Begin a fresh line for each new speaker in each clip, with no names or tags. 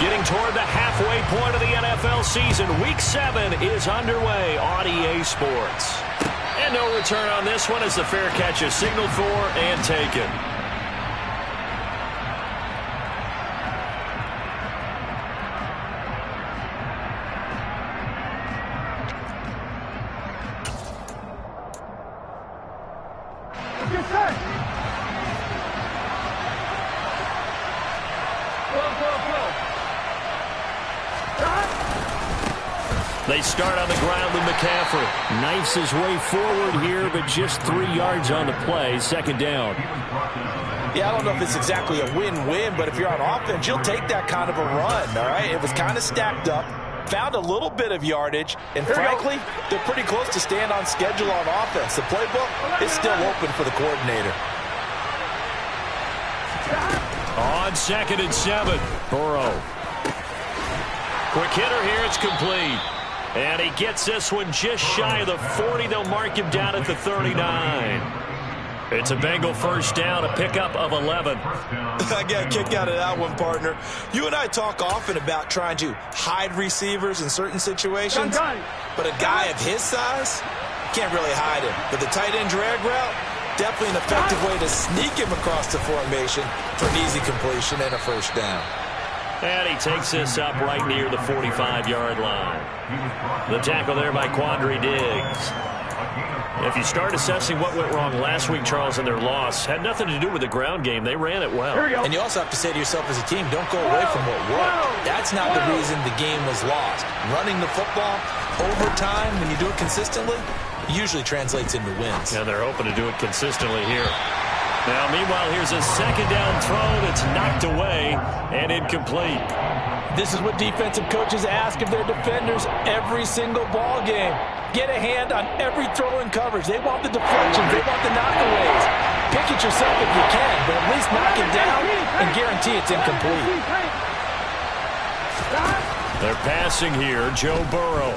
Getting toward the halfway point of the NFL season. Week 7 is underway on EA Sports. And no return on this one as the fair catch is signaled for and taken. They start on the ground with McCaffrey. Knifes his way forward here, but just 3 yards on the play. Second down.
Yeah, I don't know if it's exactly a win-win, but if you're on offense, you'll take that kind of a run, all right? It was kind of stacked up, found a little bit of yardage, and frankly, they're pretty close to staying on schedule on offense. The playbook is still open for the coordinator.
On 2nd and 7, Burrow. Quick hitter here, it's complete. And he gets this one just shy of the 40. They'll mark him down at the 39. It's a Bengal first down, a pickup of 11.
I got a kick out of that one, partner. You and I talk often about trying to hide receivers in certain situations. But a guy of his size, can't really hide him. But the tight end drag route, definitely an effective way to sneak him across the formation for an easy completion and a first down.
And he takes this up right near the 45-yard line. The tackle there by Quandre Diggs. If you start assessing what went wrong last week, Charles, in their loss, had nothing to do with the ground game. They ran it well.
And you also have to say to yourself as a team, don't go away from what worked. That's not the reason the game was lost. Running the football over time, when you do it consistently, usually translates into wins.
And they're hoping to do it consistently here. Now, meanwhile, here's a second down throw that's knocked away and incomplete.
This is what defensive coaches ask of their defenders every single ball game. Get a hand on every throw in coverage. They want the deflections. They want the knockaways. Pick it yourself if you can, but at least knock it down and guarantee it's incomplete.
They're passing here, Joe Burrow.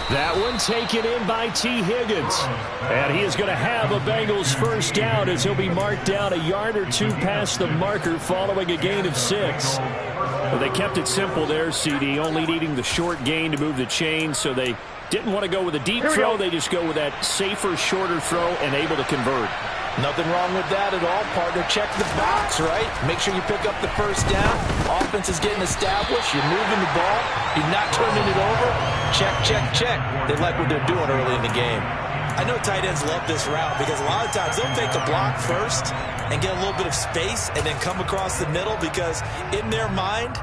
That one taken in by T. Higgins. And he is going to have a Bengals first down as he'll be marked down a yard or two past the marker following a gain of 6. Well, they kept it simple there, CD, only needing the short gain to move the chains, so they didn't want to go with a deep throw. They just go with that safer, shorter throw and able to convert.
Nothing wrong with that at all, partner. Check the box, right? Make sure you pick up the first down. Offense is getting established. You're moving the ball. You're not turning it over. Check, check, check. They like what they're doing early in the game. I know tight ends love this route because a lot of times they'll take a block first and get a little bit of space and then come across the middle because in their mind,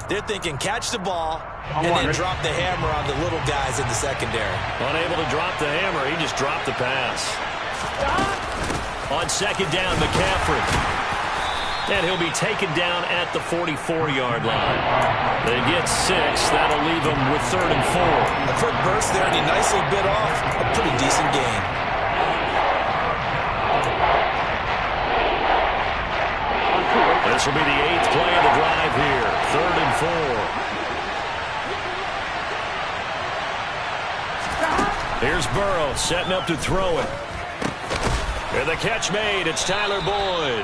they're thinking catch the ball and then drop the hammer on the little guys in the secondary.
Unable to drop the hammer, he just dropped the pass. On second down, McCaffrey. And he'll be taken down at the 44-yard line. They get 6. That'll leave them with 3rd and 4.
A quick burst there, and he nicely bit off a pretty decent gain.
This will be the 8th play of the drive here. 3rd and 4. Here's Burrow setting up to throw it. And the catch made. It's Tyler Boyd.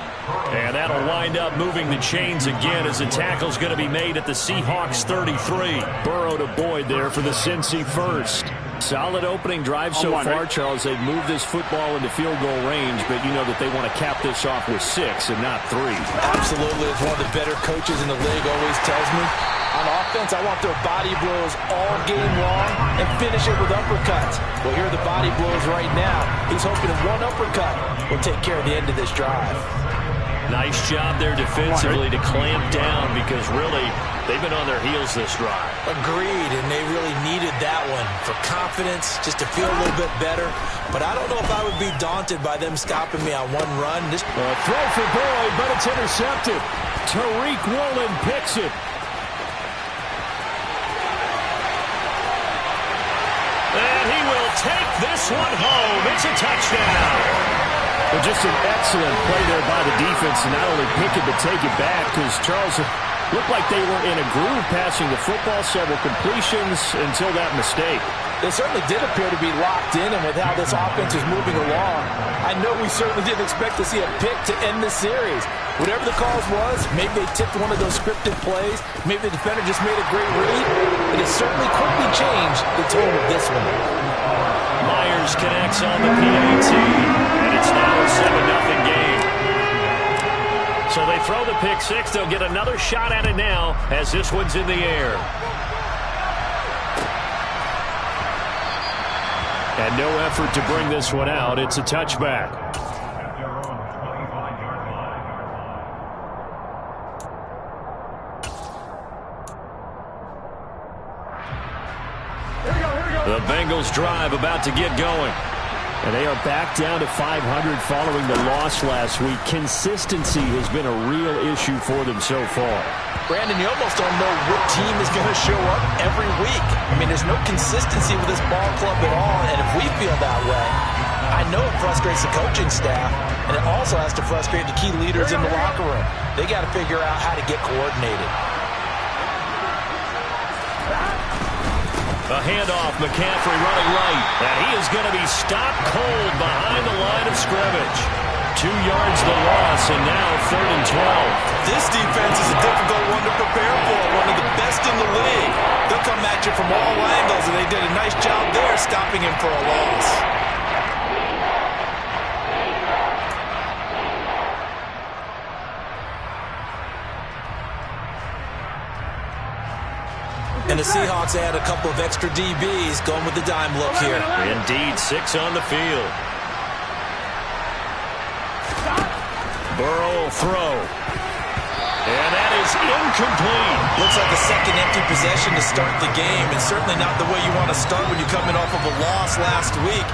And that'll wind up moving the chains again as the tackle's going to be made at the Seahawks 33. Burrow to Boyd there for the Cincy first. Solid opening drive so far, Charles. They've moved this football into field goal range, but you know that they want to cap this off with 6 and not 3.
Absolutely. As one of the better coaches in the league always tells me, on offense, I want their body blows all game long and finish it with uppercuts. Well, here are the body blows right now. He's hoping that one uppercut will take care of the end of this drive.
Nice job there defensively to clamp down because really they've been on their heels this drive.
Agreed, and they really needed that one for confidence, just to feel a little bit better. But I don't know if I would be daunted by them stopping me on one run.
Throw for Boyd, but it's intercepted. Tariq Woolen picks it. And he will take this one home. It's a touchdown. Well, just an excellent play there by the defense to not only pick it but take it back because Charles looked like they were in a groove passing the football, several completions until that mistake.
They certainly did appear to be locked in, and with how this offense is moving along, I know we certainly didn't expect to see a pick to end the series. Whatever the cause was, maybe they tipped one of those scripted plays, maybe the defender just made a great read. It has certainly quickly changed the tone of this one.
Myers connects on the PAT, and it's now a 7-0 game. So they throw the pick six. They'll get another shot at it now as this one's in the air. And no effort to bring this one out. It's a touchback. The Bengals drive about to get going. And they are back down to 500 following the loss last week. Consistency has been a real issue for them so far.
Brandon, you almost don't know what team is going to show up every week. I mean, there's no consistency with this ball club at all, and if we feel that way, I know it frustrates the coaching staff, and it also has to frustrate the key leaders in the locker room. They got to figure out how to get coordinated.
A handoff, McCaffrey running right, and he is going to be stopped cold behind the line of scrimmage. 2 yards the loss, and now 3rd and 12.
This defense is a difficult one to prepare for, one of the best in the league. They'll come at you from all angles, and they did a nice job there stopping him for a loss. And the Seahawks add a couple of extra DBs going with the dime look here.
Indeed, 6 on the field. Burrow will throw. And that is incomplete.
Looks like a second empty possession to start the game, and certainly not the way you want to start when you're coming off of a loss last week.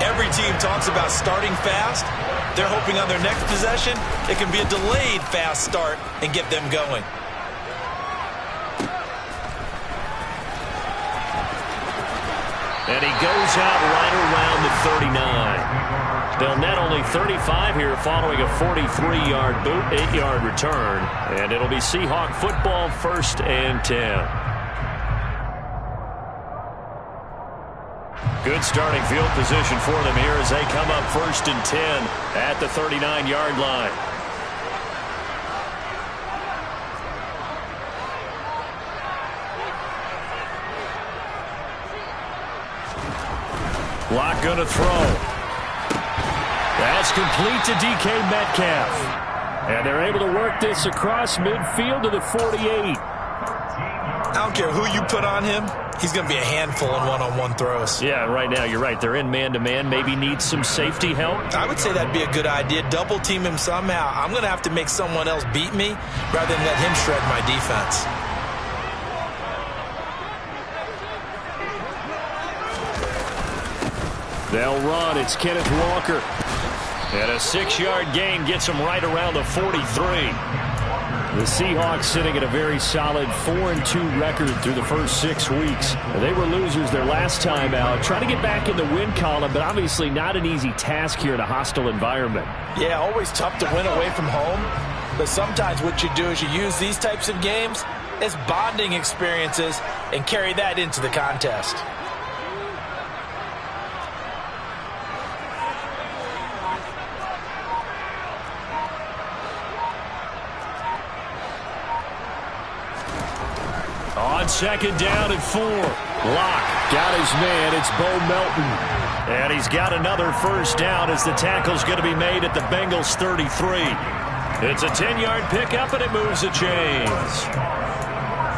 Every team talks about starting fast. They're hoping on their next possession, it can be a delayed fast start and get them going.
And he goes out right around the 39. They'll net only 35 here following a 43-yard boot, 8-yard return. And it'll be Seahawk football, 1st and 10. Good starting field position for them here as they come up 1st and 10 at the 39-yard line. Lock going to throw. That's complete to DK Metcalf. And they're able to work this across midfield to the 48.
I don't care who you put on him. He's going to be a handful in one-on-one throws.
Yeah, right now you're right. They're in man-to-man. Maybe needs some safety help.
I would say that'd be a good idea. Double team him somehow. I'm going to have to make someone else beat me rather than let him shred my defense.
They'll run. It's Kenneth Walker. And a 6-yard gain gets him right around the 43. The Seahawks sitting at a very solid 4-2 record through the first 6 weeks. They were losers their last time out. Trying to get back in the win column, but obviously not an easy task here in a hostile environment.
Yeah, always tough to win away from home. But sometimes what you do is you use these types of games as bonding experiences and carry that into the contest.
On 2nd down and 4. Locke got his man. It's Bo Melton. And he's got another 1st down as the tackle's going to be made at the Bengals 33. It's a 10-yard pickup, and it moves the chains.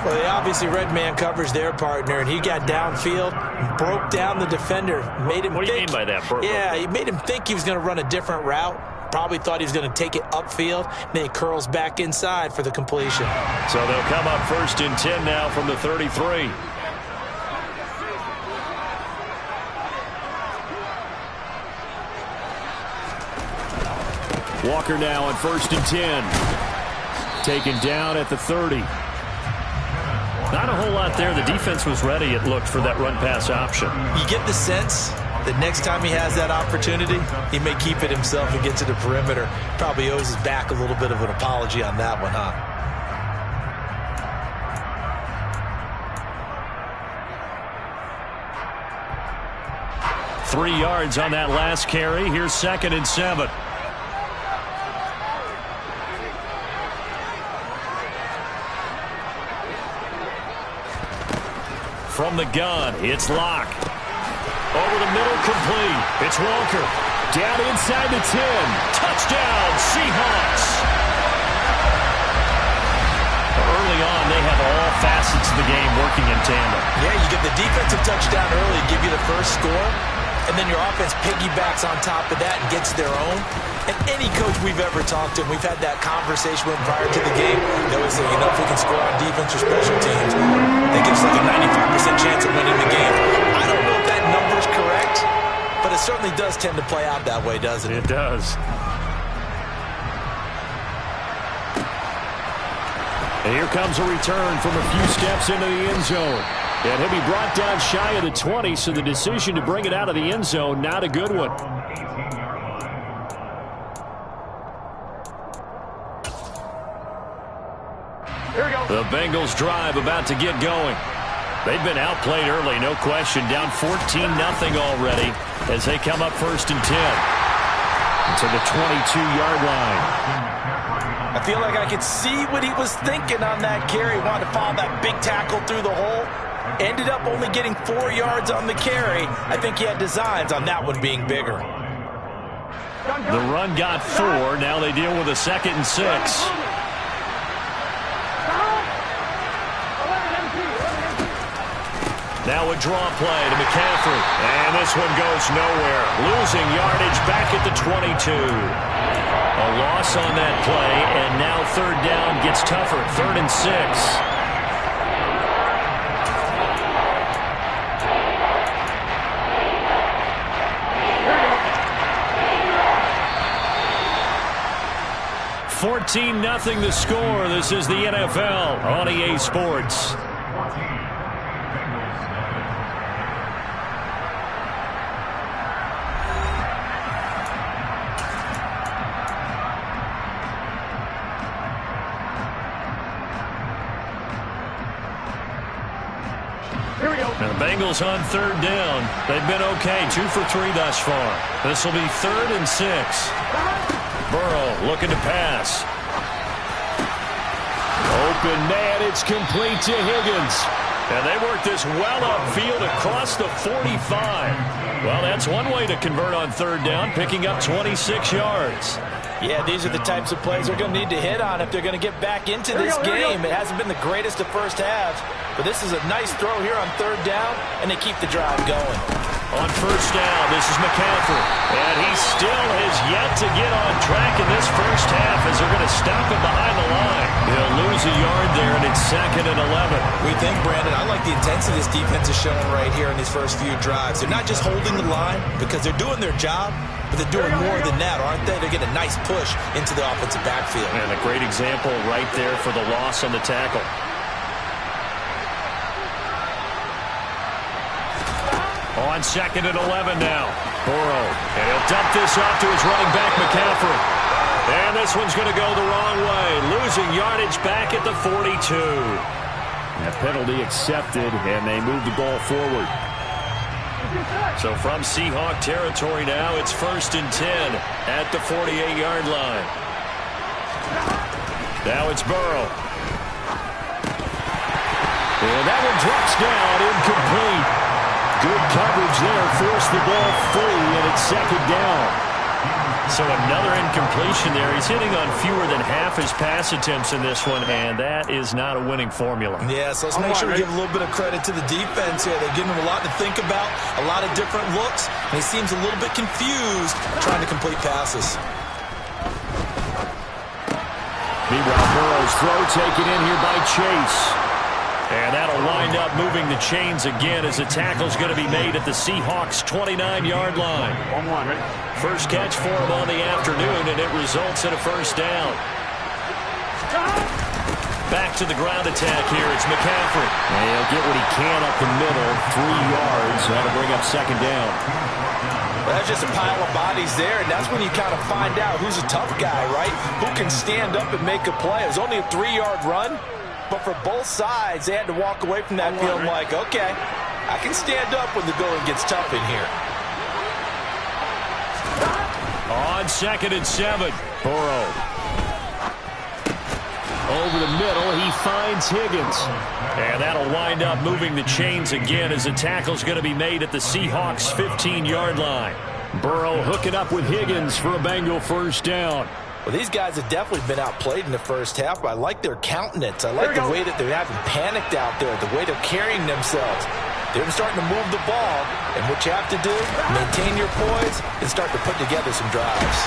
Well, they obviously red man covers their partner, and he got downfield and broke down the defender. Made him
what do you mean by that?
Yeah, he made him think he was going to run a different route. Probably thought he was going to take it upfield. Then he curls back inside for the completion.
So they'll come up 1st and 10 now from the 33. Walker now on 1st and 10. Taken down at the 30. Not a whole lot there. The defense was ready, it looked, for that run-pass option.
You get the sense that next time he has that opportunity, he may keep it himself and get to the perimeter. Probably owes his back a little bit of an apology on that one, huh?
3 yards on that last carry. Here's 2nd and 7. From the gun, it's Locke. Over the middle, complete. It's Walker. Down inside the 10. Touchdown, Seahawks. Early on, they have all facets of the game working in tandem.
Yeah, you get the defensive touchdown early, give you the first score, and then your offense piggybacks on top of that and gets their own. And any coach we've ever talked to, and we've had that conversation with prior to the game, they always say, you know, if we can score on defense or special teams, they give us like a 95% chance of winning the game. I don't know if that number's correct, but it certainly does tend to play out that way, doesn't it?
It does. And here comes a return from a few steps into the end zone. And he'll be brought down shy of the 20, so the decision to bring it out of the end zone, not a good one.
Here we go.
The Bengals drive about to get going. They've been outplayed early, no question. Down 14-0 already as they come up 1st and 10. To the 22-yard line.
I feel like I could see what he was thinking on that carry. Wanted to follow that big tackle through the hole. Ended up only getting 4 yards on the carry. I think he had designs on that one being bigger.
The run got 4. Now they deal with a 2nd and 6. Now a draw play to McCaffrey. And this one goes nowhere. Losing yardage back at the 22. A loss on that play, and now 3rd down gets tougher. 3rd and 6. $14-0 the score. This is the NFL on EA Sports. And the Bengals on 3rd down. They've been okay, 2 for 3 thus far. This will be 3rd and 6. Burrow looking to pass. Open man, it's complete to Higgins. And they work this well upfield across the 45. Well, that's one way to convert on 3rd down, picking up 26 yards.
Yeah, these are the types of plays they're going to need to hit on if they're going to get back into this game. It hasn't been the greatest of first halves, but this is a nice throw here on 3rd down, and they keep the drive going.
On 1st down, this is McCaffrey. And he still has yet to get on track in this first half as they're going to stop him behind the line. He'll lose a yard there, and it's 2nd and 11.
We think, Brandon, I like the intensity this defense is showing right here in these first few drives. They're not just holding the line because they're doing their job, but they're doing more than that, aren't they? They're getting a nice push into the offensive backfield.
And a great example right there for the loss on the tackle. On 2nd and 11 now. Burrow. And he'll dump this off to his running back, McCaffrey. And this one's going to go the wrong way. Losing yardage back at the 42. That penalty accepted, and they move the ball forward. So from Seahawk territory now, it's 1st and 10 at the 48-yard line. Now it's Burrow. And that one drops down, incomplete. Good coverage there, forced the ball free, and it's 2nd down. So another incompletion there. He's hitting on fewer than half his pass attempts in this one, and that is not a winning formula.
Yeah, so let's make sure we give a little bit of credit to the defense here. They're giving him a lot to think about, a lot of different looks, and he seems a little bit confused trying to complete passes.
Meanwhile, Burrow's throw taken in here by Chase. And that'll wind up moving the chains again as the tackle's going to be made at the Seahawks' 29-yard line. First catch for him on the afternoon, and it results in a 1st down. Back to the ground attack here. It's McCaffrey. And he'll get what he can up the middle. 3 yards. That'll bring up 2nd down.
That's just a pile of bodies there, and that's when you kind of find out who's a tough guy, right? Who can stand up and make a play. It was only a 3-yard run. But for both sides, they had to walk away from that feeling like, okay, I can stand up when the going gets tough in here.
on 2nd and 7. Burrow. Over the middle, he finds Higgins. And that'll wind up moving the chains again as the tackle's going to be made at the Seahawks' 15-yard line. Burrow hooking up with Higgins for a Bengal first down.
Well, these guys have definitely been outplayed in the first half, but I like their countenance. I like the way that they're having panicked out there, the way they're carrying themselves. They're starting to move the ball, and what you have to do, maintain your poise and start to put together some drives.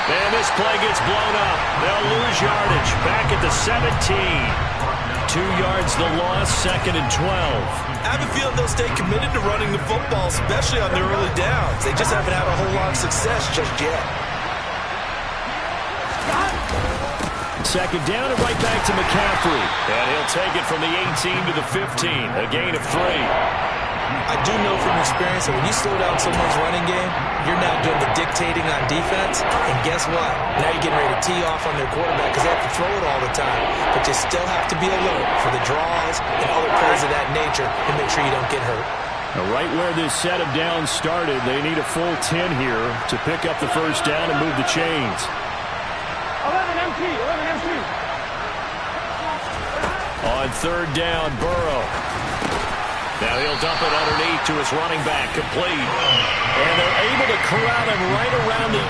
And this play gets blown up. They'll lose yardage back at the 17. 2 yards the loss, 2nd and 12.
I have a feeling they'll stay committed to running the football, especially on their early downs. They just haven't had a whole lot of success just yet.
2nd down and right back to McCaffrey. And he'll take it from the 18 to the 15. A gain of 3.
I do know from experience that when you slow down someone's running game, you're now doing the dictating on defense. And guess what? Now you're getting ready to tee off on their quarterback because they have to throw it all the time. But you still have to be alert for the draws and other plays of that nature and make sure you don't get hurt.
Now, right where this set of downs started, they need a full 10 here to pick up the first down and move the chains.
11 MT.
On 3rd down, Burrow. Now he'll dump it underneath to his running back, complete. And they're able to corral him right around the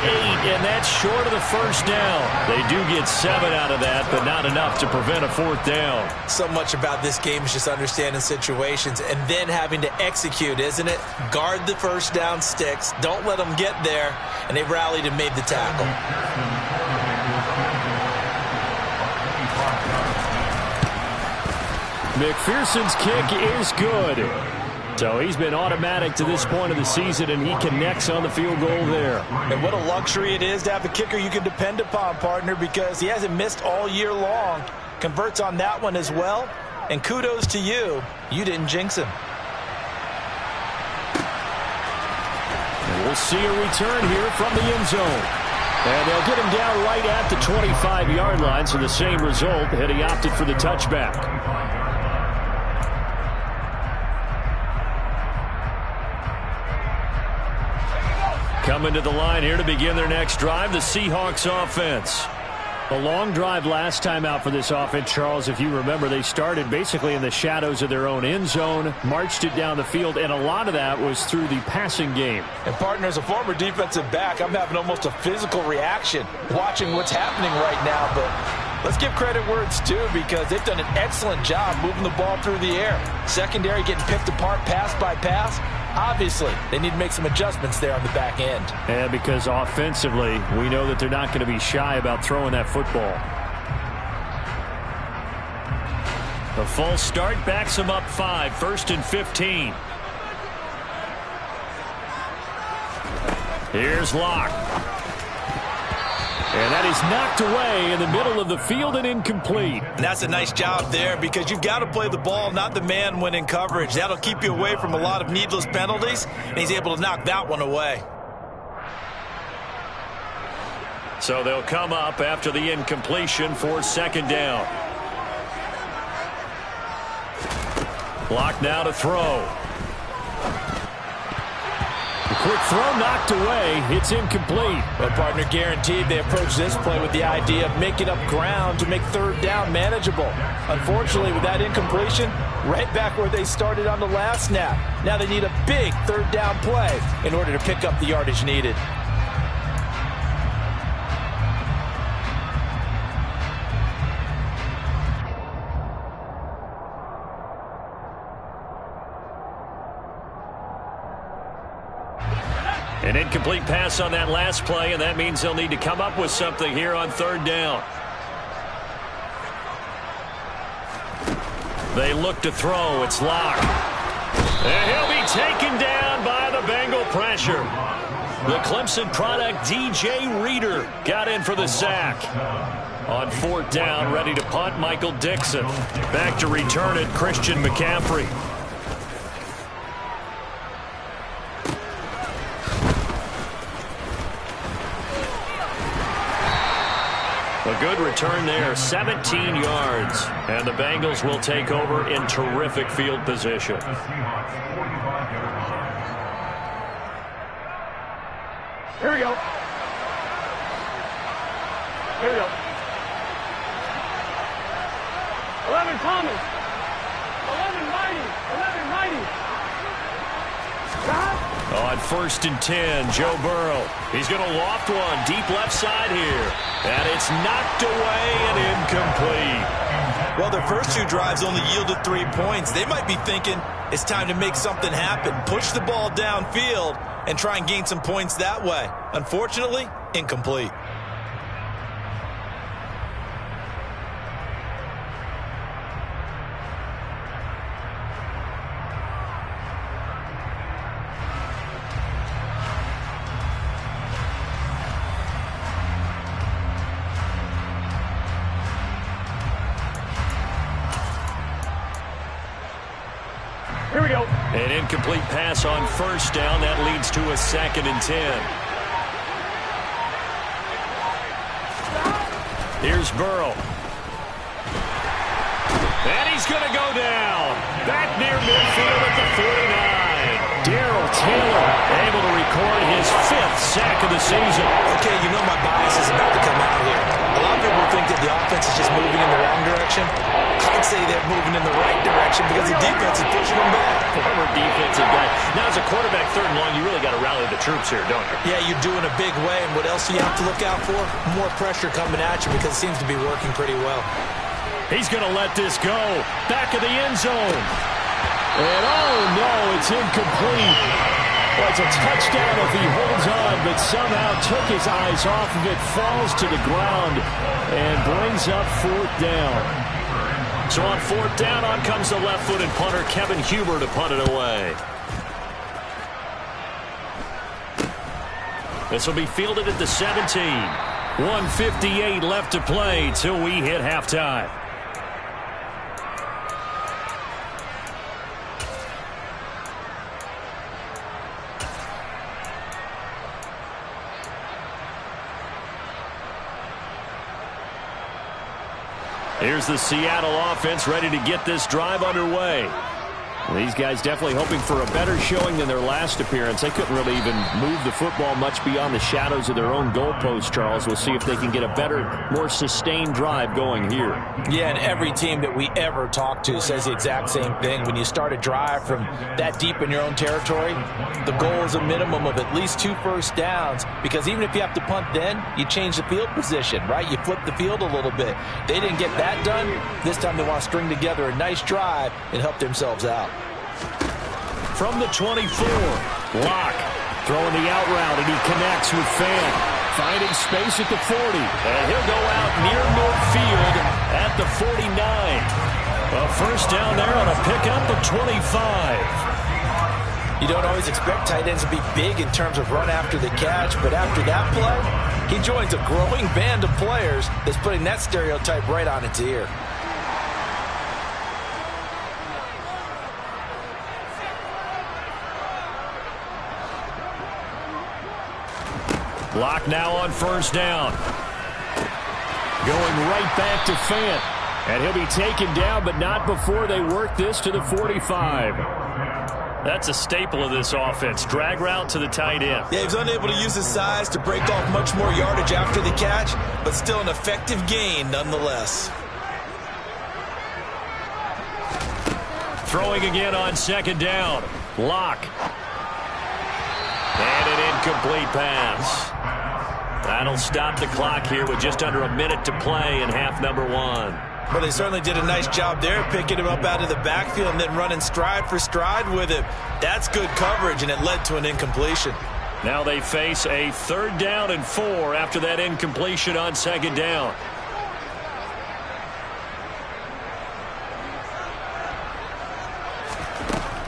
8, and that's short of the first down. They do get 7 out of that, but not enough to prevent a 4th down.
So much about this game is just understanding situations and then having to execute, isn't it? Guard the first down sticks. Don't let them get there, and they rallied and made the tackle.
McPherson's kick is good. So he's been automatic to this point of the season, and he connects on the field goal there.
And what a luxury it is to have a kicker you can depend upon, partner, because he hasn't missed all year long. Converts on that one as well. And kudos to you. You didn't jinx him.
And we'll see a return here from the end zone. And they'll get him down right at the 25-yard line, so the same result, and he opted for the touchback. Coming to the line here to begin their next drive, the Seahawks offense. A long drive last time out for this offense, Charles. If you remember, they started basically in the shadows of their own end zone, marched it down the field, and a lot of that was through the passing game.
And, partner, as a former defensive back, I'm having almost a physical reaction watching what's happening right now. But let's give credit where it's due because they've done an excellent job moving the ball through the air. Secondary getting picked apart pass by pass. Obviously, they need to make some adjustments there on the back end.
And because offensively, we know that they're not going to be shy about throwing that football. The false start backs them up 5, 1st and 15. Here's Locke. And that is knocked away in the middle of the field and incomplete.
And that's a nice job there because you've got to play the ball, not the man when in coverage. That'll keep you away from a lot of needless penalties, and he's able to knock that one away.
So they'll come up after the incompletion for 2nd down. Locke now to throw. Quick throw knocked away. It's incomplete.
But, partner, guaranteed they approach this play with the idea of making up ground to make 3rd down manageable. Unfortunately, with that incompletion, right back where they started on the last snap. Now they need a big 3rd down play in order to pick up the yardage needed.
An incomplete pass on that last play, and that means they'll need to come up with something here on 3rd down. They look to throw. It's Locke. And he'll be taken down by the Bengal pressure. The Clemson product, DJ Reader, got in for the sack. On 4th down, ready to punt, Michael Dixon. Back to return it, Christian McCaffrey. A good return there, 17 yards. And the Bengals will take over in terrific field position.
Here we go. Here we go. 11 Thomas. 11 Mighty. 11 Mighty.
On 1st and 10, Joe Burrow. He's going to loft one deep left side here. And it's knocked away and incomplete.
Well, their first 2 drives only yielded 3 points. They might be thinking it's time to make something happen. Push the ball downfield and try and gain some points that way. Unfortunately, incomplete.
Here we go.
An incomplete pass on 1st down. That leads to a 2nd and 10. Here's Burrow. And he's going to go down. Back near midfield at the 49. Darrell Taylor able to record his 5th sack of the season.
Okay, you know my bias is about to come out here. A lot of people think that the offense is just moving in the wrong direction. I'd say they're moving in the right direction because the defense is pushing them back.
Former defensive guy. Now, as a quarterback, 3rd and long, you really got to rally the troops here, don't you?
Yeah, you're doing a big way, and what else do you have to look out for? More pressure coming at you because it seems to be working pretty well.
He's going to let this go. Back of the end zone. And, oh, no, it's incomplete. Well, it's a touchdown if he holds on, but somehow took his eyes off of it, falls to the ground, and brings up 4th down. So on 4th down, on comes the left-footed punter, Kevin Huber, to punt it away. This will be fielded at the 17. 1:58 left to play till we hit halftime. Here's the Seattle offense ready to get this drive underway. These guys definitely hoping for a better showing than their last appearance. They couldn't really even move the football much beyond the shadows of their own goalpost, Charles. We'll see if they can get a better, more sustained drive going here.
Yeah, and every team that we ever talk to says the exact same thing. When you start a drive from that deep in your own territory, the goal is a minimum of at least 2 first downs, because even if you have to punt then, you change the field position, right? You flip the field a little bit. They didn't get that done. This time they want to string together a nice drive and help themselves out.
From the 24, Locke throwing the out route, and he connects with Fan. Finding space at the 40, and he'll go out near midfield at the 49. A first down there on a pickup of 25.
You don't always expect tight ends to be big in terms of run after the catch, but after that play, he joins a growing band of players that's putting that stereotype right on its ear.
Locke now on first down. Going right back to Fant. And he'll be taken down, but not before they work this to the 45. That's a staple of this offense. Drag route to the tight end.
Yeah, he was unable to use his size to break off much more yardage after the catch, but still an effective gain nonetheless.
Throwing again on 2nd down. Locke. And an incomplete pass. That'll stop the clock here with just under a minute to play in half number 1.
Well, they certainly did a nice job there, picking him up out of the backfield and then running stride for stride with him. That's good coverage, and it led to an incompletion.
Now they face a 3rd down and 4 after that incompletion on 2nd down.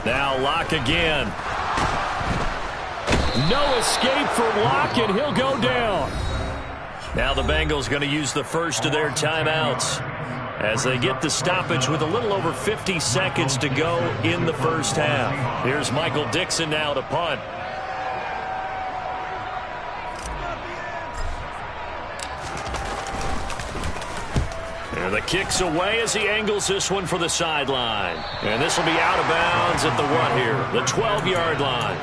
Now Locke again. No escape from Locke, and he'll go down. Now the Bengals going to use the first of their timeouts as they get the stoppage with a little over 50 seconds to go in the first half. Here's Michael Dixon now to punt. And the kick's away as he angles this one for the sideline. And this will be out of bounds at the what here? The 12-yard line.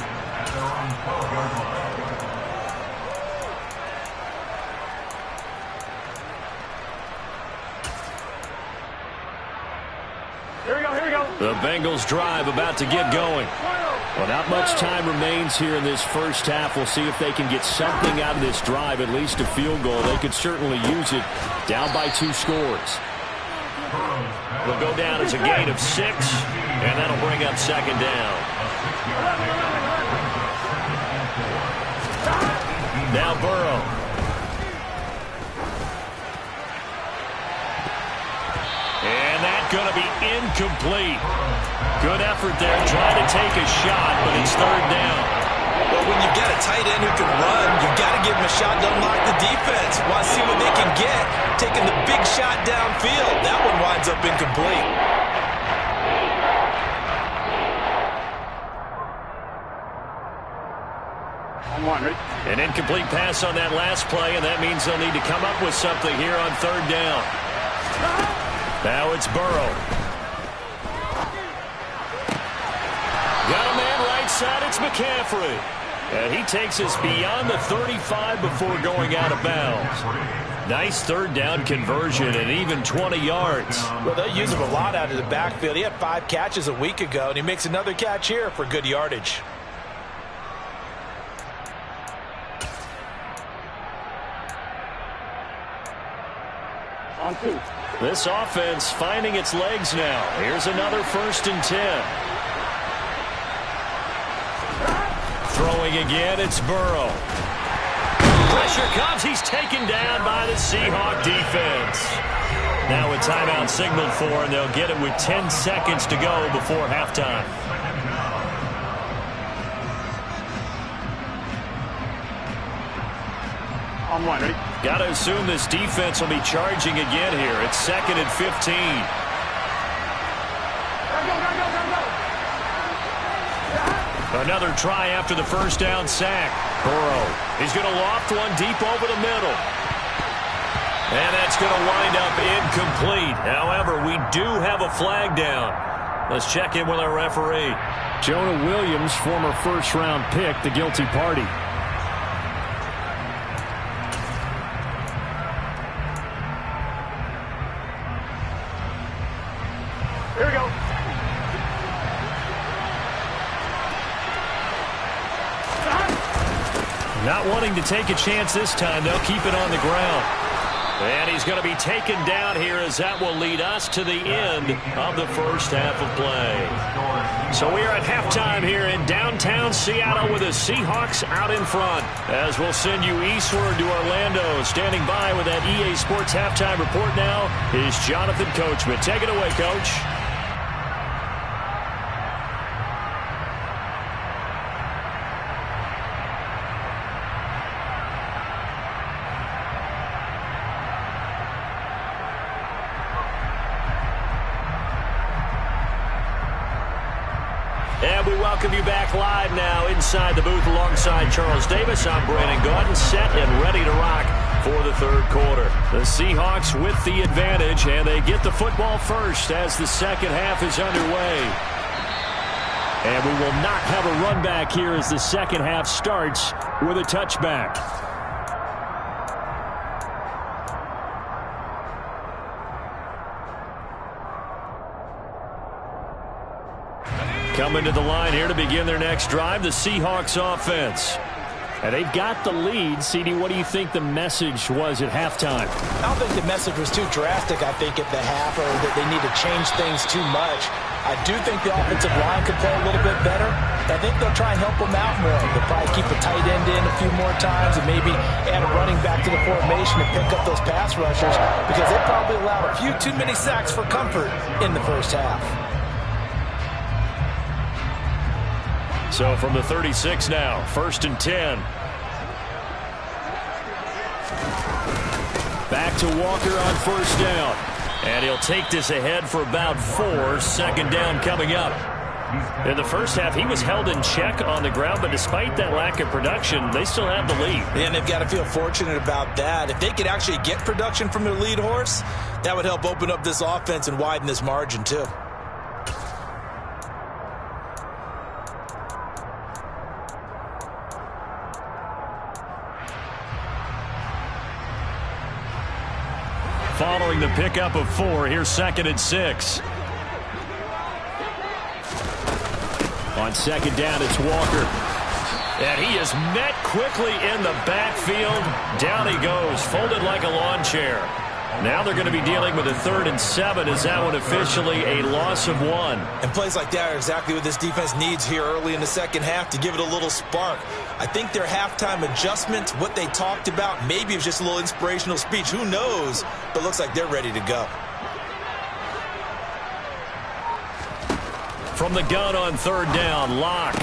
Here we go, here we go.
The Bengals drive about to get going. Well, not much time remains here in this first half. We'll see if they can get something out of this drive, at least a field goal. They could certainly use it. Down by 2 scores. Will go down as a gain of 6, and that'll bring up second down. Now Burrow. And that's going to be incomplete. Good effort there, trying to take a shot, but it's third down.
Well, when you've got a tight end who can run, you've got to give him a shot to unlock the defense. Want to see what they can get, taking the big shot downfield. That one winds up incomplete.
An incomplete pass on that last play, and that means they'll need to come up with something here on third down. Now it's Burrow. Got a man right side, it's McCaffrey. And he takes us beyond the 35 before going out of bounds. Nice third down conversion and even 20 yards.
Well, they use him a lot out of the backfield. He had 5 catches a week ago, and he makes another catch here for good yardage.
On 2.
This offense finding its legs now. Here's another 1st and 10. Throwing again, it's Burrow. Pressure comes. He's taken down by the Seahawks defense. Now a timeout signaled for, and they'll get it with 10 seconds to go before halftime.
On 1, ready?
Got to assume this defense will be charging again here. It's 2nd and 15. Another try after the first down sack. Burrow, he's going to loft one deep over the middle. And that's going to wind up incomplete. However, we do have a flag down. Let's check in with our referee.
Jonah Williams, former first-round pick, the guilty party.
Here we go.
Not wanting to take a chance this time. They'll keep it on the ground. And he's going to be taken down here as that will lead us to the end of the first half of play. So we are at halftime here in downtown Seattle with the Seahawks out in front. As we'll send you eastward to Orlando. Standing by with that EA Sports halftime report now is Jonathan Coachman. Take it away, Coach. And we welcome you back live now inside the booth alongside Charles Davis. I'm Brandon Gaudin, set and ready to rock for the third quarter. The Seahawks with the advantage, and they get the football first as the second half is underway. And we will not have a run back here as the second half starts with a touchback. Coming to the line here to begin their next drive, the Seahawks offense. And they've got the lead. CD, what do you think the message was at halftime?
I don't think the message was too drastic, I think, at the half, or that they need to change things too much. I do think the offensive line could play a little bit better. I think they'll try and help them out more. They'll probably keep a tight end in a few more times and maybe add a running back to the formation and pick up those pass rushers because they probably allowed a few too many sacks for comfort in the first half.
So from the 36 now, 1st and 10. Back to Walker on first down. And he'll take this ahead for about 4. Second down coming up. In the first half, he was held in check on the ground, but despite that lack of production, they still have the lead.
And they've got to feel fortunate about that. If they could actually get production from their lead horse, that would help open up this offense and widen this margin too.
Following the pickup of 4, here's 2nd and 6. On second down, it's Walker. And he is met quickly in the backfield. Down he goes, folded like a lawn chair. Now they're going to be dealing with a 3rd and 7. Is that one officially a loss of 1?
And plays like that are exactly what this defense needs here early in the second half to give it a little spark. I think their halftime adjustment, what they talked about, maybe it was just a little inspirational speech. Who knows? But looks like they're ready to go.
From the gun on 3rd down, Locke.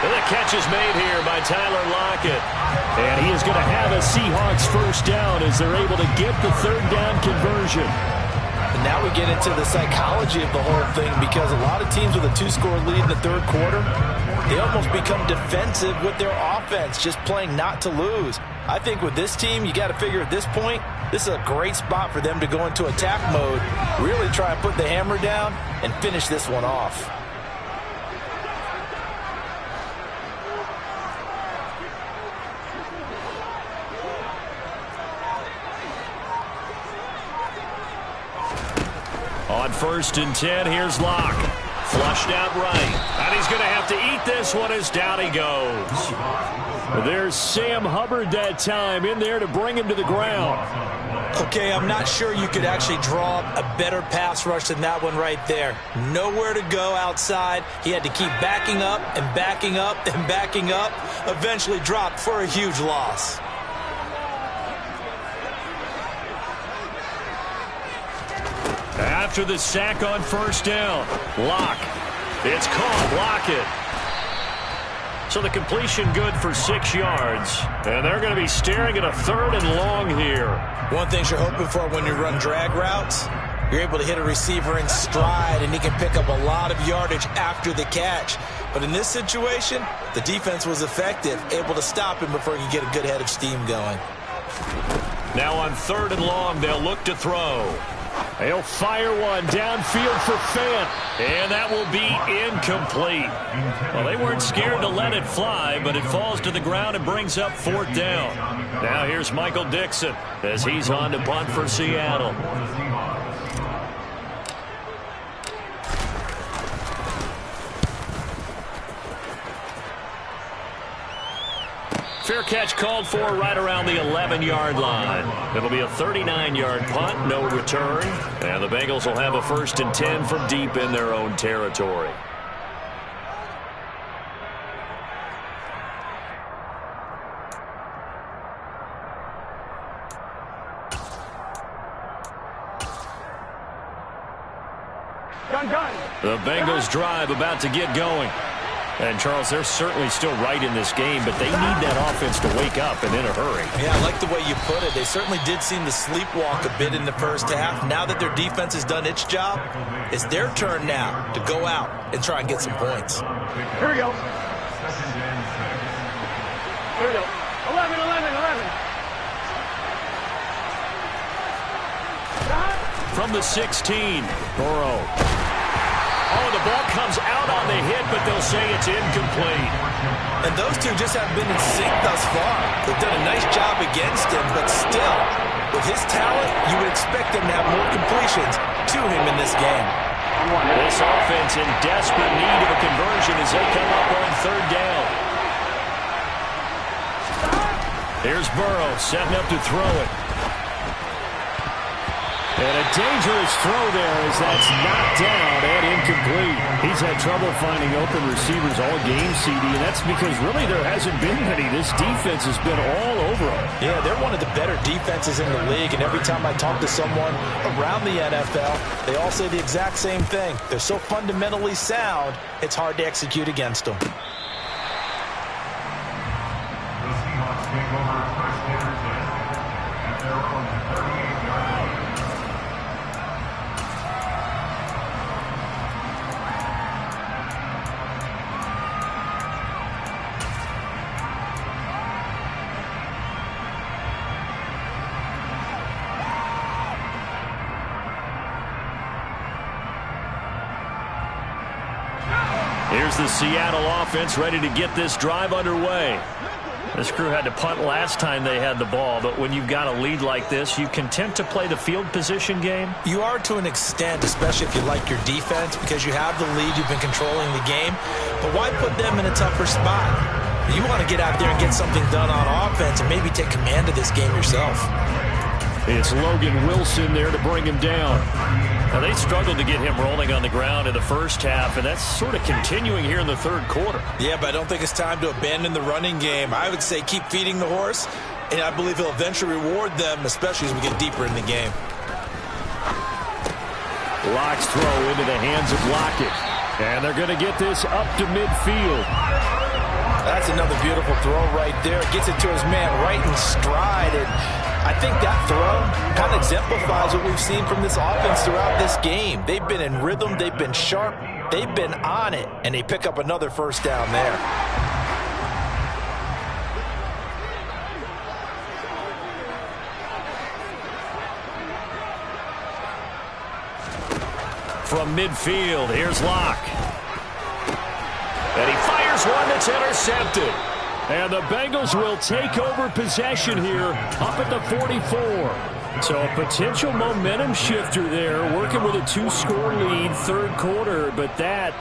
And the catch is made here by Tyler Lockett. And he is going to have a Seahawks first down as they're able to get the 3rd down conversion.
And now we get into the psychology of the whole thing, because a lot of teams with a 2-score lead in the 3rd quarter, they almost become defensive with their offense, just playing not to lose. I think with this team, you got to figure at this point, this is a great spot for them to go into attack mode, really try and put the hammer down and finish this one off.
On 1st and 10, here's Locke. Flushed out right. And he's going to have to eat this one as down he goes. There's Sam Hubbard that time in there to bring him to the ground.
Okay, I'm not sure you could actually draw up a better pass rush than that one right there. Nowhere to go outside. He had to keep backing up and backing up and backing up. Eventually dropped for a huge loss.
After the sack on 1st down, Locke. It's caught. Lockett. So the completion good for 6 yards. And they're going to be staring at a 3rd and long here.
One thing you're hoping for when you run drag routes, you're able to hit a receiver in stride, and he can pick up a lot of yardage after the catch. But in this situation, the defense was effective, able to stop him before he could get a good head of steam going.
Now on 3rd and long, they'll look to throw. He'll fire one downfield for Fant, and that will be incomplete. Well, they weren't scared to let it fly, but it falls to the ground and brings up 4th down. Now here's Michael Dixon as he's on to punt for Seattle. Fair catch called for right around the 11-yard line. It'll be a 39-yard punt, no return. And the Bengals will have a 1st and 10 from deep in their own territory. The Bengals drive about to get going. And, Charles, they're certainly still right in this game, but they need that offense to wake up and in a hurry.
Yeah, I like the way you put it. They certainly did seem to sleepwalk a bit in the 1st half. Now that their defense has done its job, it's their turn now to go out and try and get some points.
Here we go. Here we go. 11, 11, 11.
From the 16, Burrow. Oh, the ball comes out on the hit, but they'll say it's incomplete.
And those two just haven't been in sync thus far. They've done a nice job against him, but still, with his talent, you would expect them to have more completions to him in this game.
This offense in desperate need of a conversion as they come up on 3rd down. Here's Burrow setting up to throw it. And a dangerous throw there as that's knocked down and incomplete. He's had trouble finding open receivers all game, CD, and that's because really there hasn't been many. This defense has been all over them.
Yeah, they're one of the better defenses in the league, and every time I talk to someone around the NFL, they all say the exact same thing. They're so fundamentally sound, it's hard to execute against them.
Here's the Seattle offense ready to get this drive underway. This crew had to punt last time they had the ball, but when you've got a lead like this, you content to play the field position game?
You are to an extent, especially if you like your defense, because you have the lead, you've been controlling the game. But why put them in a tougher spot? You want to get out there and get something done on offense and maybe take command of this game yourself.
It's Logan Wilson there to bring him down. Now, they struggled to get him rolling on the ground in the first half, and that's sort of continuing here in the third quarter.
Yeah, but I don't think it's time to abandon the running game. I would say keep feeding the horse, and I believe he'll eventually reward them, especially as we get deeper in the game.
Lock's throw into the hands of Lockett, and they're going to get this up to midfield.
That's another beautiful throw right there. Gets it to his man right in stride, and I think that throw kind of exemplifies what we've seen from this offense throughout this game. They've been in rhythm, they've been sharp, they've been on it, and they pick up another first down there.
From midfield, here's Locke. And he fires one that's intercepted. And the Bengals will take over possession here up at the 44. So a potential momentum shifter there, working with a 2-score lead, third quarter, but that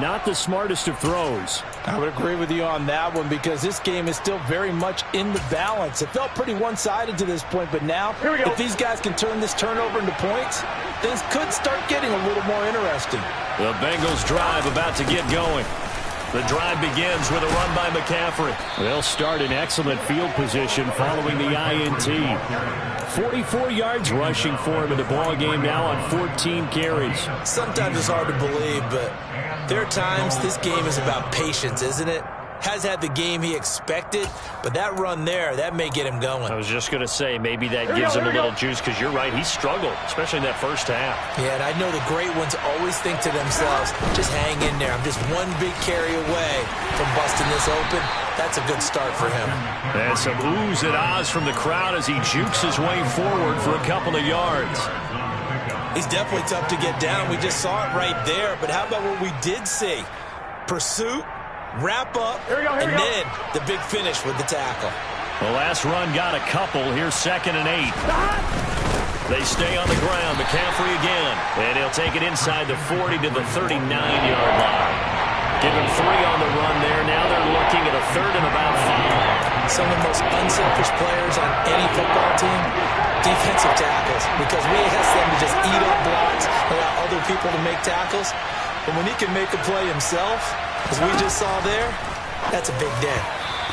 not the smartest of throws.
I would agree with you on that one because this game is still very much in the balance. It felt pretty one-sided to this point, but now if these guys can turn this turnover into points, things could start getting a little more interesting.
The Bengals drive about to get going. The drive begins with a run by McCaffrey. They'll start in excellent field position following the INT. 44 yards rushing for him in the ball game now on 14 carries.
Sometimes it's hard to believe, but there are times this game is about patience, isn't it? Has had the game he expected, but that run there, that may get him going.
I was just going to say, maybe that gives him a little juice because you're right, he struggled, especially in that first half.
Yeah, and I know the great ones always think to themselves, just hang in there. I'm just one big carry away from busting this open. That's a good start for him.
And some oohs and ahs from the crowd as he jukes his way forward for a couple of yards.
He's definitely tough to get down. We just saw it right there, but how about what we did see? Pursuit, wrap up, and then the big finish with the tackle.
The last run got a couple. Here's 2nd and 8. They stay on the ground. McCaffrey again. And he'll take it inside the 40 to the 39-yard line. Give him 3 on the run there. Now they're looking at a 3rd and about 5.
Some of the most unselfish players on any football team, defensive tackles, because we ask them to just eat up blocks, allow other people to make tackles. But when he can make a play himself, as we just saw there, that's a big day.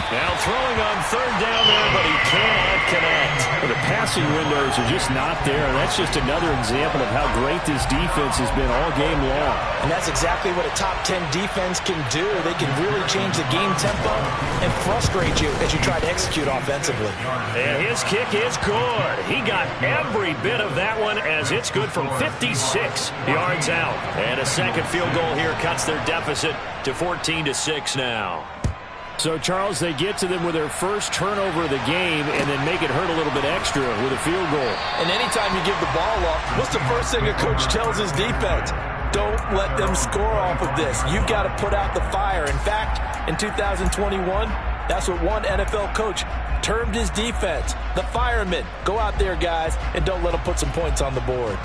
Now throwing on 3rd down there, but he cannot connect. Well, the passing windows are just not there, and that's just another example of how great this defense has been all game long.
And that's exactly what a top 10 defense can do. They can really change the game tempo and frustrate you as you try to execute offensively.
And his kick is good. He got every bit of that one as it's good from 56 yards out. And a second field goal here cuts their deficit to 14-6 now. So, Charles, they get to them with their first turnover of the game and then make it hurt a little bit extra with a field goal.
And anytime you give the ball up, what's the first thing a coach tells his defense? Don't let them score off of this. You've got to put out the fire. In fact, in 2021, that's what one NFL coach termed his defense, the firemen. Go out there, guys, and don't let them put some points on the board.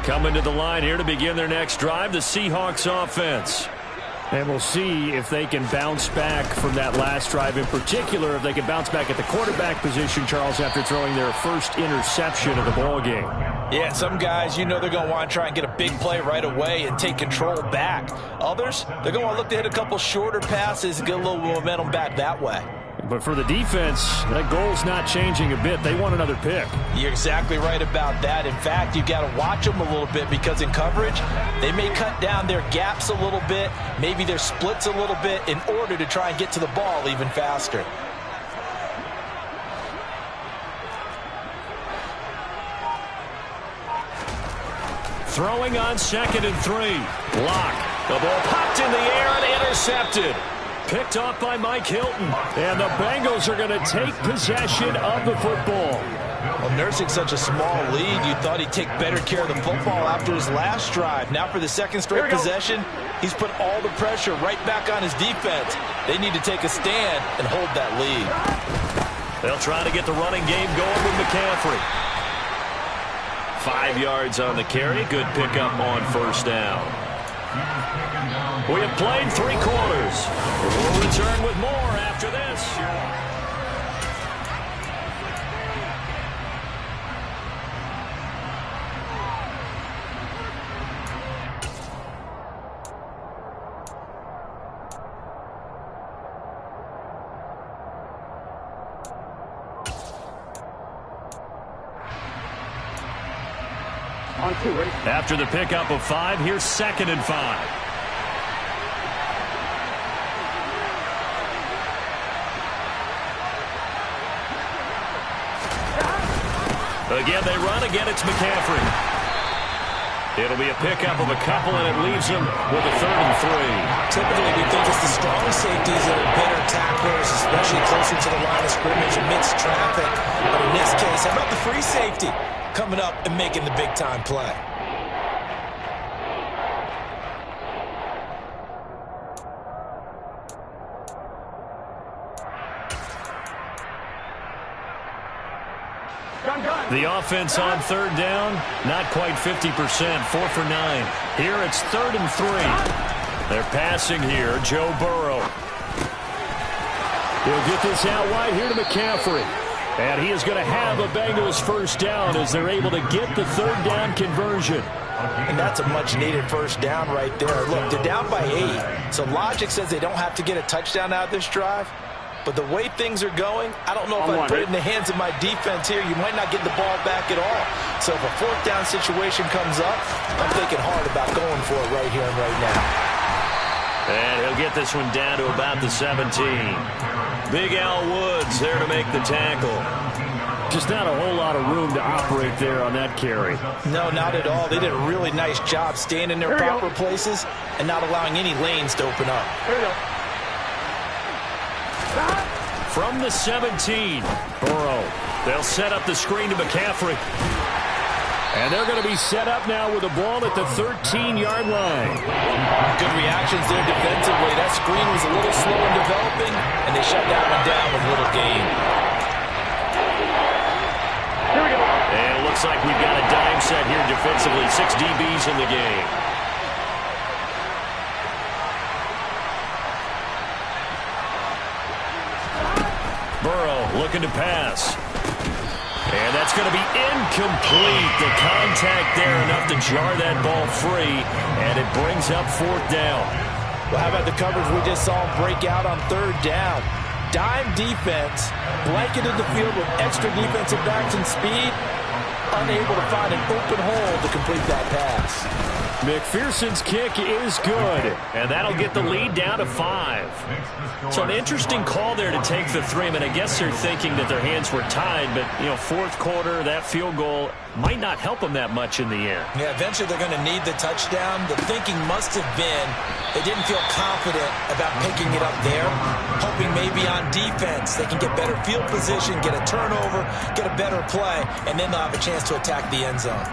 Coming to the line here to begin their next drive, the Seahawks offense. And we'll see if they can bounce back from that last drive, in particular, if they can bounce back at the quarterback position, Charles, after throwing their first interception of the ballgame.
Yeah, some guys, you know they're going to want to try and get a big play right away and take control back. Others, they're going to want to look to hit a couple shorter passes and get a little momentum back that way.
But for the defense, that goal's not changing a bit. They want another pick.
You're exactly right about that. In fact, you've got to watch them a little bit because in coverage, they may cut down their gaps a little bit, maybe their splits a little bit in order to try and get to the ball even faster.
Throwing on 2nd and 3. Lock. The ball popped in the air and intercepted. Picked off by Mike Hilton. And the Bengals are going to take possession of the football.
Well, nursing such a small lead, you thought he'd take better care of the football after his last drive. Now for the second straight possession, he's put all the pressure right back on his defense. They need to take a stand and hold that lead.
They'll try to get the running game going with McCaffrey. 5 yards on the carry. Good pickup on first down. We have played 3 quarters. We'll return with more after this. After the pickup of 5, here's 2nd and 5. Again, they run. Again, it's McCaffrey. It'll be a pickup of a couple, and it leaves him with a 3rd and 3.
Typically, we think it's the strong safeties that are better tacklers, especially closer to the line of scrimmage amidst traffic. But in this case, how about the free safety coming up and making the big-time play?
The offense on 3rd down, not quite 50%, 4 for 9. Here it's 3rd and 3. They're passing here, Joe Burrow. He'll get this out wide here to McCaffrey. And he is going to have a Bengals first down as they're able to get the 3rd down conversion.
And that's a much-needed first down right there. Look, they're down by 8. So logic says they don't have to get a touchdown out of this drive. But the way things are going, I don't know if I'd put it in the hands of my defense here. You might not get the ball back at all. So if a 4th down situation comes up, I'm thinking hard about going for it right here and right now.
And he'll get this one down to about the 17. Big Al Woods there to make the tackle. Just not a whole lot of room to operate there on that carry.
No, not at all. They did a really nice job staying in their proper places and not allowing any lanes to open up.
Here we go.
From the 17, Burrow. They'll set up the screen to McCaffrey. And they're going to be set up now with the ball at the 13-yard line.
Good reactions there defensively. That screen was a little slow in developing, and they shut that one down with little gain.
Here we go.
And it looks like we've got a dime set here defensively. 6 DBs in the game. Burrow looking to pass. And that's going to be incomplete. The contact there enough to jar that ball free, and it brings up 4th down.
Well, how about the coverage we just saw break out on 3rd down? Dime defense, blanketed the field with extra defensive backs and speed, unable to find an open hole to complete that pass.
McPherson's kick is good, and that'll get the lead down to 5. So an interesting call there to take the 3. I mean, I guess they're thinking that their hands were tied, but, you know, 4th quarter, that field goal might not help them that much in the end.
Yeah, eventually they're going to need the touchdown. The thinking must have been they didn't feel confident about picking it up there, hoping maybe on defense they can get better field position, get a turnover, get a better play, and then they'll have a chance to attack the end zone.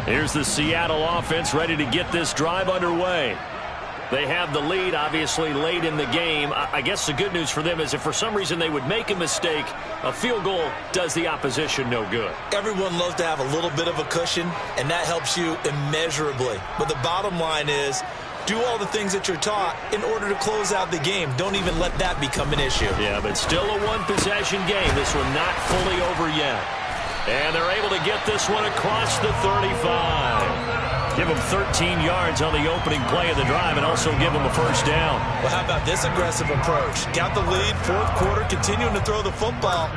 Here's the Seattle offense ready to get this drive underway. They have the lead, obviously, late in the game. I guess the good news for them is if for some reason they would make a mistake, a field goal does the opposition no good.
Everyone loves to have a little bit of a cushion, and that helps you immeasurably. But the bottom line is, do all the things that you're taught in order to close out the game. Don't even let that become an issue.
Yeah, but still a one-possession game. This one not fully over yet. And they're able to get this one across the 35. Give them 13 yards on the opening play of the drive and also give them a first down.
Well, how about this aggressive approach? Got the lead, 4th quarter, continuing to throw the football.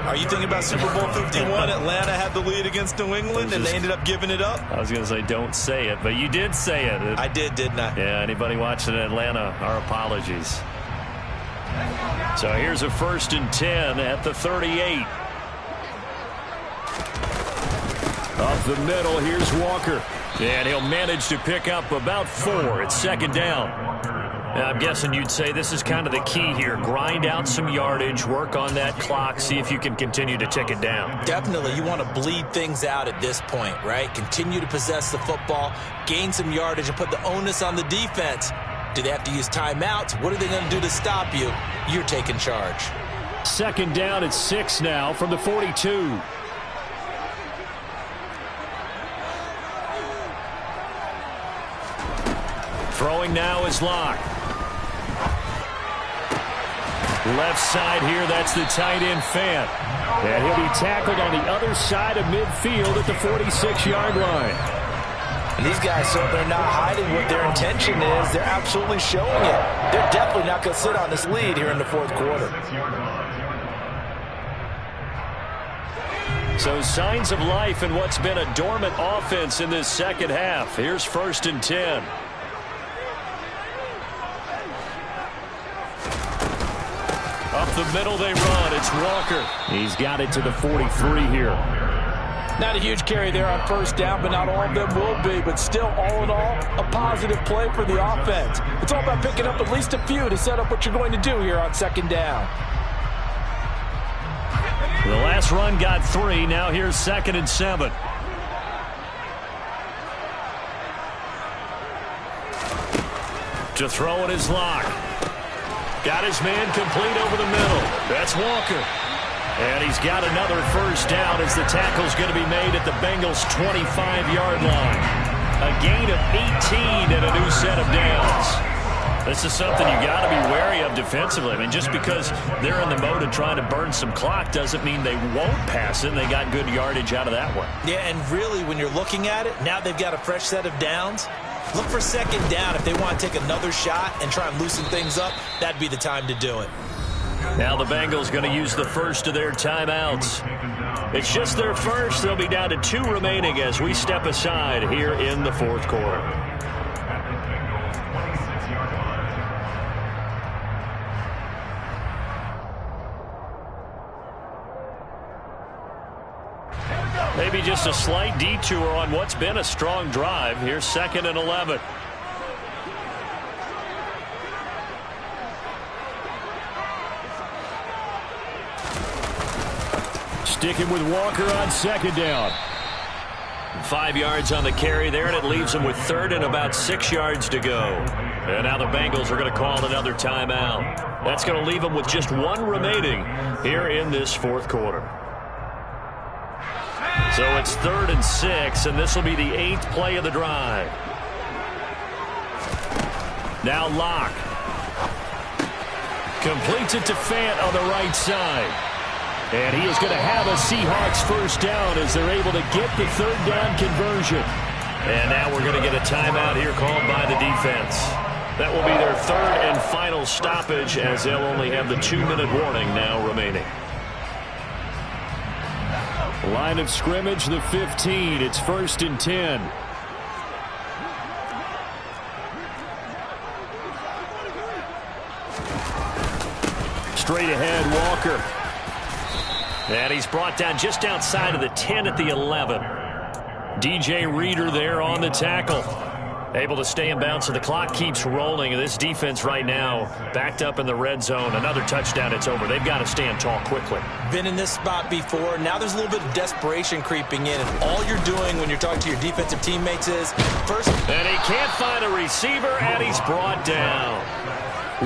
Are you thinking about Super Bowl 51? Atlanta had the lead against New England, and they ended up giving it up?
I was going to say don't say it, but you did say it.
I did, didn't I?
Yeah, anybody watching Atlanta, our apologies. So here's a 1st and 10 at the 38. Up the middle, here's Walker. And he'll manage to pick up about 4. It's second down. I'm guessing you'd say this is kind of the key here. Grind out some yardage, work on that clock, see if you can continue to tick it down.
Definitely. You want to bleed things out at this point, right? Continue to possess the football, gain some yardage, and put the onus on the defense. Do they have to use timeouts? What are they going to do to stop you? You're taking charge.
Second down at 6 now from the 42. Throwing now is Locke. Left side here, that's the tight end Fant. And he'll be tackled on the other side of midfield at the 46-yard line.
And these guys, so they're not hiding what their intention is. They're absolutely showing it. They're definitely not going to sit on this lead here in the fourth quarter.
So signs of life in what's been a dormant offense in this second half. Here's 1st and 10. Up the middle they run. It's Walker. He's got it to the 43 here.
Not a huge carry there on 1st down, but not all of them will be. But still, all in all, a positive play for the offense. It's all about picking up at least a few to set up what you're going to do here on 2nd down.
The last run got 3. Now here's 2nd and 7. To throw it is Locke. Got his man complete over the middle. That's Walker. And he's got another 1st down as the tackle's going to be made at the Bengals' 25-yard line. A gain of 18 and a new set of downs. This is something you got to be wary of defensively. I mean, just because they're in the mode of trying to burn some clock doesn't mean they won't pass it. They got good yardage out of that one.
Yeah, and really, when you're looking at it, now they've got a fresh set of downs. Look for 2nd down. If they want to take another shot and try and loosen things up, that'd be the time to do it.
Now the Bengals going to use the first of their timeouts. It's just their first. They'll be down to 2 remaining as we step aside here in the fourth quarter. Maybe just a slight detour on what's been a strong drive. Here's 2nd and 11. Sticking with Walker on 2nd down. 5 yards on the carry there, and it leaves them with 3rd and about 6 yards to go. And now the Bengals are going to call another timeout. That's going to leave them with just 1 remaining here in this fourth quarter. So it's 3rd and 6, and this will be the 8th play of the drive. Now Locke. Completes it to Fant on the right side. And he is going to have a Seahawks 1st down as they're able to get the 3rd down conversion. And now we're going to get a timeout here called by the defense. That will be their 3rd and final stoppage as they'll only have the 2-minute warning now remaining. Line of scrimmage, the 15. It's 1st and 10. Straight ahead, Walker. And he's brought down just outside of the 10 at the 11. DJ Reader there on the tackle. Able to stay in bounds, so the clock keeps rolling. And this defense right now backed up in the red zone. Another touchdown, it's over. They've got to stand tall quickly.
Been in this spot before. Now there's a little bit of desperation creeping in. And all you're doing when you're talking to your defensive teammates is first.
And he can't find a receiver, and he's brought down.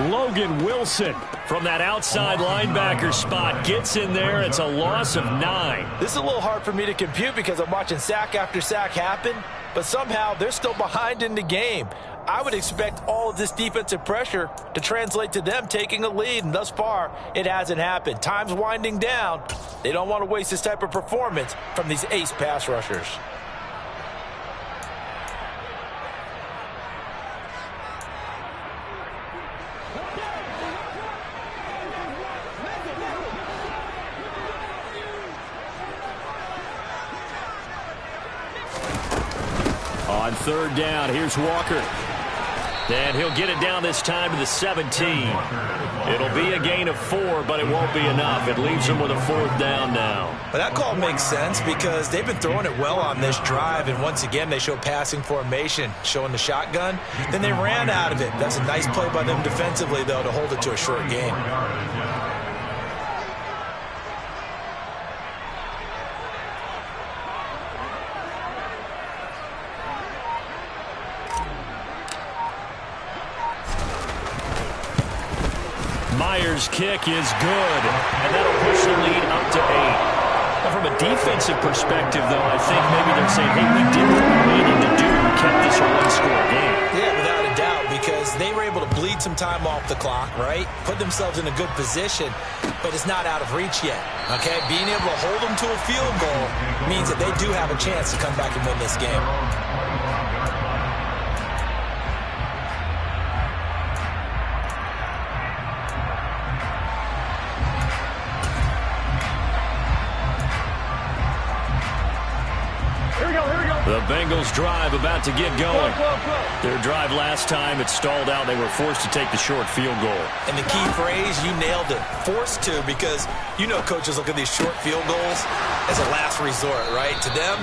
Logan Wilson from that outside linebacker spot gets in there. It's a loss of 9.
This is a little hard for me to compute because I'm watching sack after sack happen, but somehow they're still behind in the game. I would expect all of this defensive pressure to translate to them taking a lead, and thus far, it hasn't happened. Time's winding down. They don't want to waste this type of performance from these ace pass rushers.
On 3rd down, here's Walker. And he'll get it down this time to the 17. It'll be a gain of 4, but it won't be enough. It leaves them with a 4th down now.
But that call makes sense because they've been throwing it well on this drive, and once again they show passing formation, showing the shotgun. Then they ran out of it. That's a nice play by them defensively, though, to hold it to a short game.
Myers' kick is good, and that'll push the lead up to 8. Now, from a defensive perspective, though, I think maybe they're saying, hey, we did what we needed to do. We kept this a one-score game.
Yeah, without a doubt, because they were able to bleed some time off the clock, right? Put themselves in a good position, but it's not out of reach yet, okay? Being able to hold them to a field goal means that they do have a chance to come back and win this game.
The Bengals drive about to get going. Their drive last time, it stalled out. They were forced to take the short field goal.
And the key phrase, you nailed it, forced to, because you know coaches look at these short field goals as a last resort, right? To them,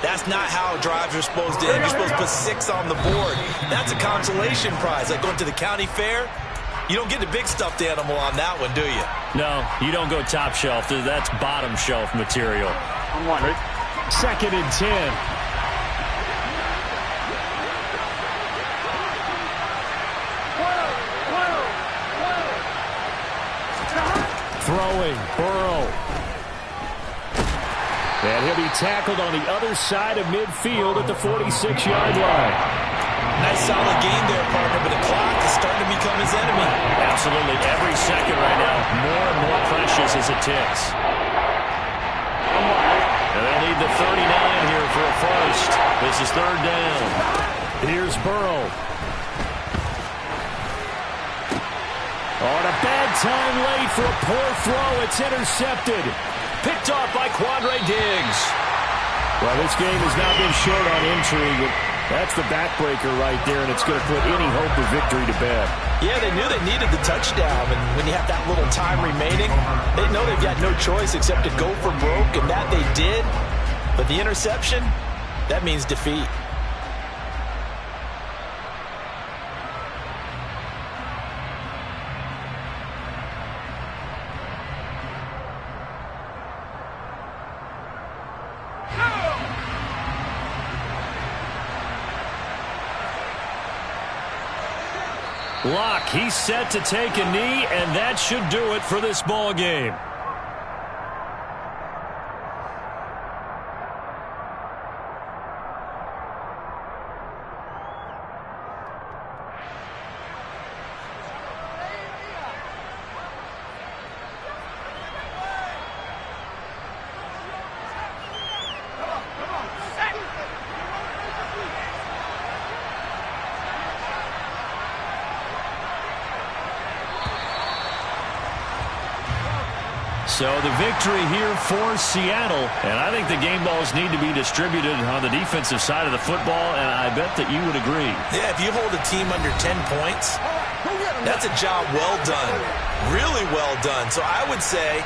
that's not how drives are supposed to end. You're supposed to put 6 on the board. That's a consolation prize, like going to the county fair. You don't get the big stuffed animal on that one, do you?
No, you don't go top shelf. That's bottom shelf material.
I'm wondering.
2nd and 10. Throwing, Burrow. And he'll be tackled on the other side of midfield at the 46-yard line.
Nice solid game there, partner, but the clock is starting to become his enemy.
Absolutely. Every second right now, more and more precious as it ticks. And they'll need the 39 here for a first. This is 3rd down. Here's Burrow. On a bad time late for a poor throw. It's intercepted. Picked off by Quandre Diggs.
Well, this game has not been short on intrigue. That's the backbreaker right there, and it's going to put any hope of victory to bed.
Yeah, they knew they needed the touchdown, and when you have that little time remaining, they know they've got no choice except to go for broke, and that they did. But the interception, that means defeat.
Locke, he's set to take a knee, and that should do it for this ball game. So the victory here for Seattle. And I think the game balls need to be distributed on the defensive side of the football, and I bet that you would agree.
Yeah, if you hold a team under 10 points, that's a job well done. Really well done. So I would say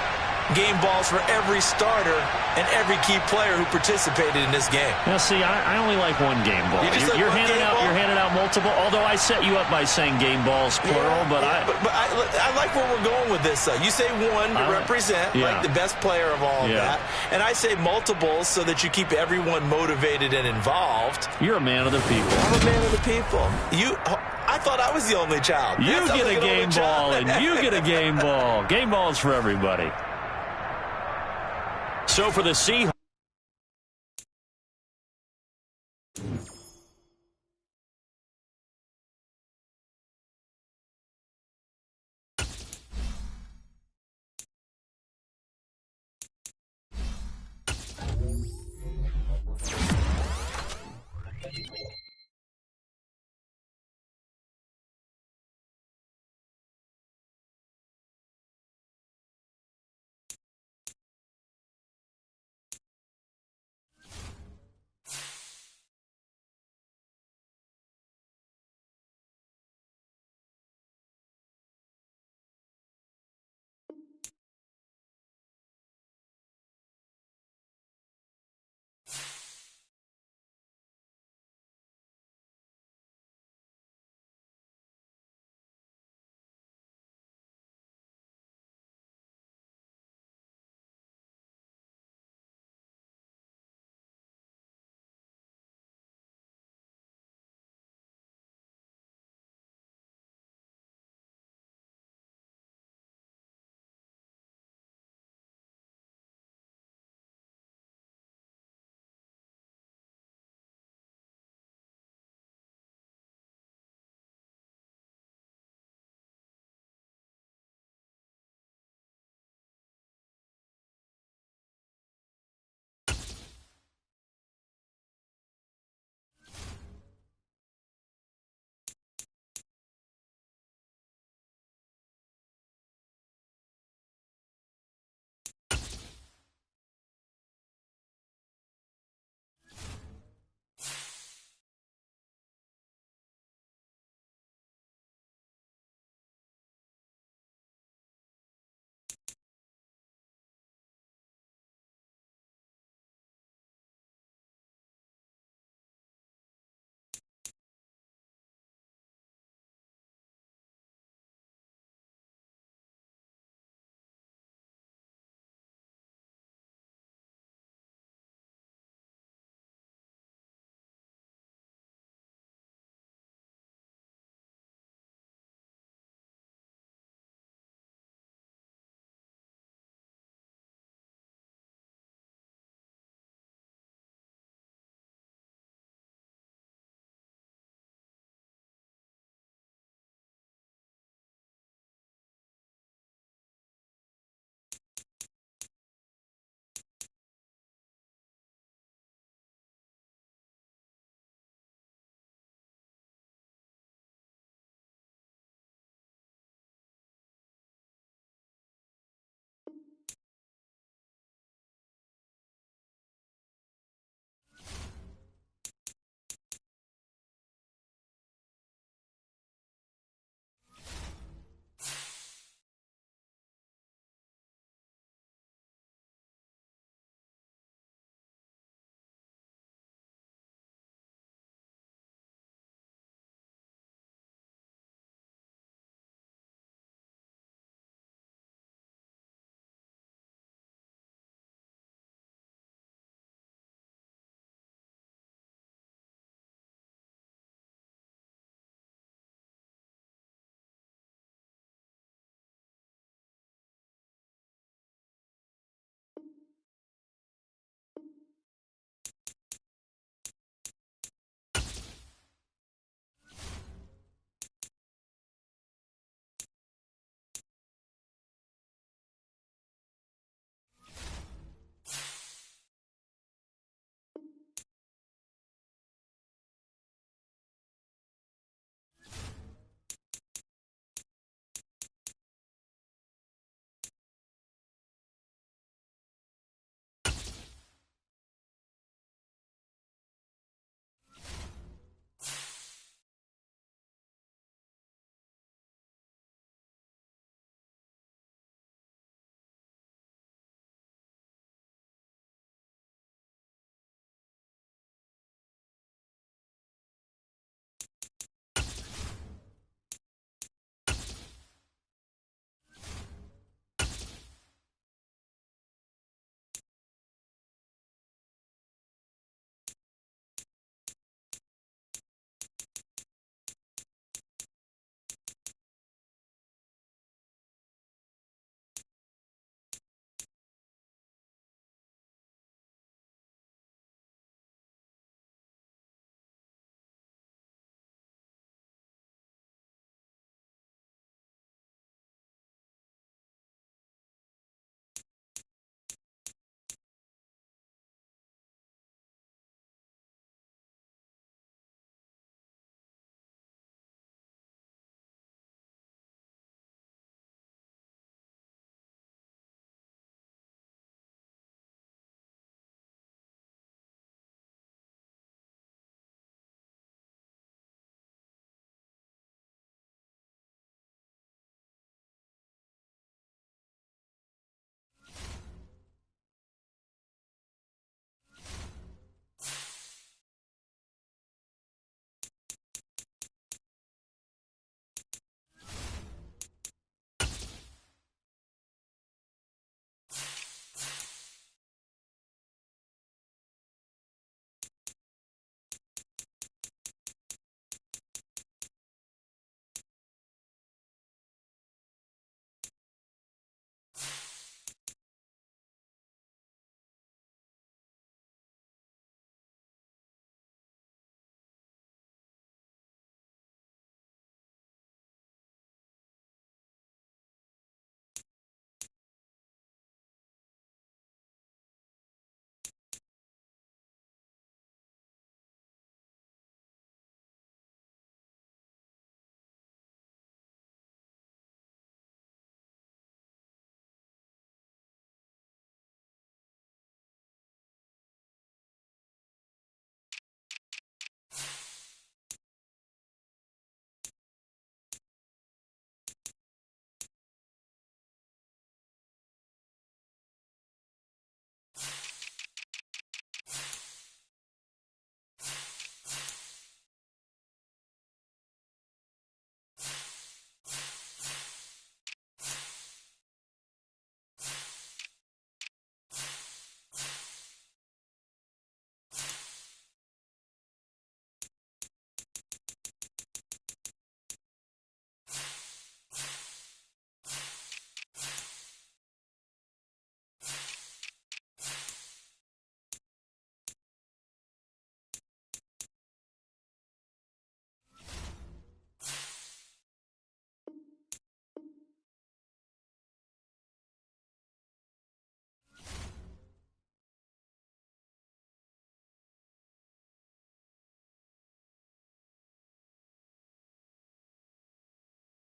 game balls for every starter and every key player who participated in this game.
Now, see, I only like one game ball. You're handing out multiple, although I set you up by saying game balls, plural.
Yeah,
but
I like where we're going with this. You say one to represent, like the best player of all of that. And I say multiples so that you keep everyone motivated and involved.
You're a man of the people.
I'm a man of the people. I thought I was the only child.
You get a game ball, and you get a game ball. Game balls for everybody. So for the Seahawks.